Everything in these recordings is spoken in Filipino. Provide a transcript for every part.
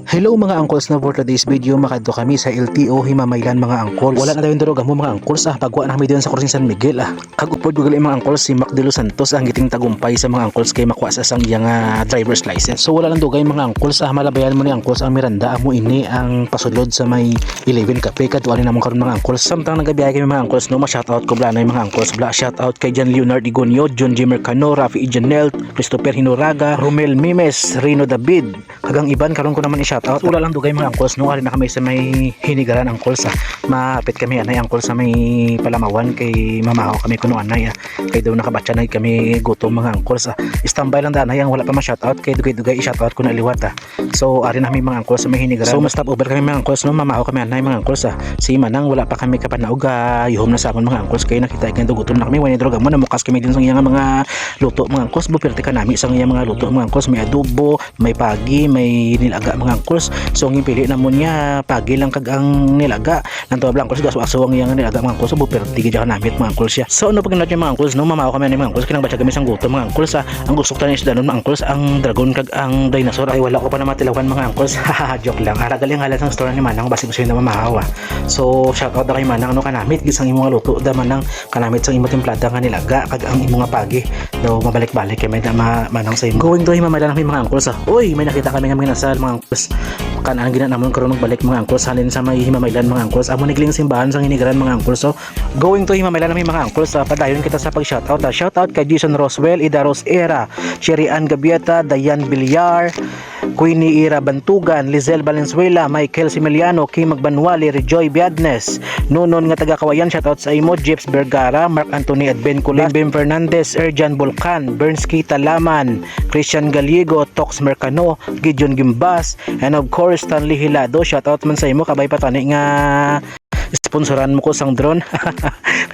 Hello mga angkols, na for today's video makadto kami sa LTO Himamaylan mga angkols. Wala na daw yung droga mo mga angkols pagwa na kami diyan sa Crossing San Miguel Kag upod gugali mga angkols si Mac de Los Santos ang giting tagumpay sa mga angkols kay makuha sa sang iyang driver's license. So wala lang dugay mga angkols malabayan mo ni angkols ang Miranda amo ini ang pasulod sa may 11 Cafe kadto ani namon karon mga angkols. Samtang nagabiyahe kami mga angkols no, ma-shoutout ko blanay mga angkols. Shoutout kay Jan Leonard Igonio, John G. Mercano, Rafi Ijanel, Christopher Hinoraga, Romel Mimes, Rino David, hagang iban karon ko naman i-shoutout. Wala lang dugay mga angkols no, ari na kami sa may hinigaran angkols mapit kami anay angkols sa may Palamawan kay mamahaw kami kuno anay kay daw nakabatsa na kami gutom mga angkols standby lang danay ang wala pa ma-shoutout kay dugay i-shoutout ko na liwat so ari na kami mga angkols sa may hinigaran. So ma-stop over kami mga angkols no, mamahaw kami anay mga angkols si Manang wala pa kami kapanaog yuhom na sa amon mga angkols kay nakita kay gutom na kami wani droga mo na mukas kami din sa iyang mga luto mga angkols. Buperte ka nami sa iyang mga luto mga angkols, may adobo, may pagi, may nilaga mga angkols. So ang pili na mo niya pagi lang kag ang nilaga nang tuwa blanco gaso aso ang iyang nilaga mga angkols. So buperte ka namit mga angkols siya. So ano pag nandiyan mga angkols no, mamahaw kami ani mga angkols kinang batya kami sang gutom mga angkols ang gusto ta ni isda nun mga angkols ang dragon kag ang dinosaur ay wala ko pa na matilawan mga angkols. Joke lang ara galing halat ang story ni Manang basig gusto na mamahaw so shout out kay Manang no, kanamit gisang imong luto da Manang, kanamit sang imong timplada nga nilaga kag ang imong pagi daw mabalik-balik kay may Manang sa imo. Going to Himamaylan kami mga angkols uy may nakita kami nga minasal mga angkols kanang ginanamon karon magbalik mga angkols halin sa may Himamaylan mga angkols amo nigling simbahan sang hinigaran mga angkols. So going to Himamaylan kami mga angkols padayon kita sa pag shoutout shoutout kay Jason Roswell, Ida Rosera, Sherian Gabieta, Dayan Villar, Queenie Ira Bantugan, Lizelle Valenzuela, Michael Similiano, Kim Magbanwali, Rejoy Biadnes, Nunon nga taga Kawayan, shoutout sa imo, Jeps Vergara, Mark Anthony Adbenculas, Bim Fernandez, Erjan Volcan, Bernski Talaman, Christian Gallego, Tox Mercano, Gideon Gimbas, and of course Stanley Hilado. Shoutout man sa imo kabay patani nga sponsoran mo ko sang drone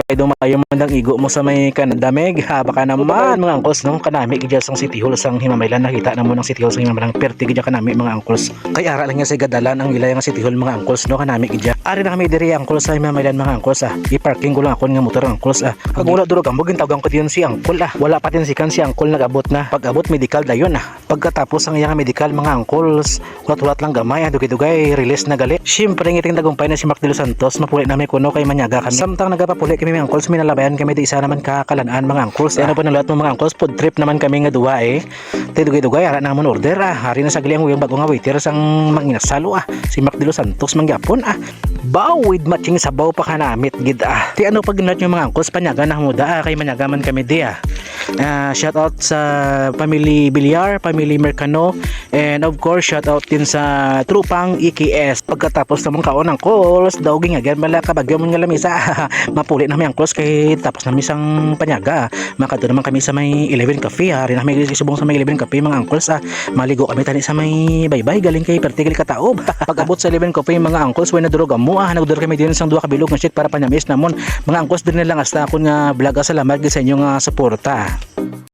kay dumayo man ang igo mo sa may kanadamig baka naman mga angkols no, kanami gidya sang City Hall sang Himamaylan. Nakita na mo ng City Hall sang Himamaylan perti gidya kanami mga angkols kay ara lang nga sa gadalan ang wilayah nga City Hall mga angkols no, kanami gidya ari na kami diri angkols sa Himamaylan mga angkols i-parking ko lang ako nga motor angkols kag wala durog ang bugin tawagan ko diyon si angkol wala pa din sikan si angkol nagabot na pag-abot medical dayon pagkatapos ang iyang medical mga angkols hulat-hulat lang gamay dugay-dugay release na gali. Syempre ngiting tagumpay na si Mac de Los Santos mapuli namin kuno kay manyaga kami. Samtang nagapapuli kami mga angkols minalabayan kami di isa naman kakalanaan mga angkols ano pa nalat mo mga angkols food trip naman kami nga duwa dugay-dugay ara namon order hari na sagli ang bago nga waiter sang manginasalo si Mac de Los Santos mangyapon baw with matching sabaw pa kanamit gid ti ano pag nalat yung mga angkols panyaga na muda kay manyaga man kami di shout out sa family Villar, family Mercano, and of course shout out din sa trupang EKS. Pagkatapos naman kaon ang calls daw gingagan bala kabagyo man nga lamisa mapuli na ang calls kay tapos na misang panyaga makadto naman kami sa may 11 Cafe rin na may subong sa may 11 Cafe mga angkols maligo kami tani sa may baybay galing kay pertigil kataob pag-abot sa 11 Cafe mga angkols way na durog mo nagdur kami din sang duha ka bilog nga shit para panyamis namon mga angkols din lang hasta akon nga vlog salamat sa inyo nga suporta.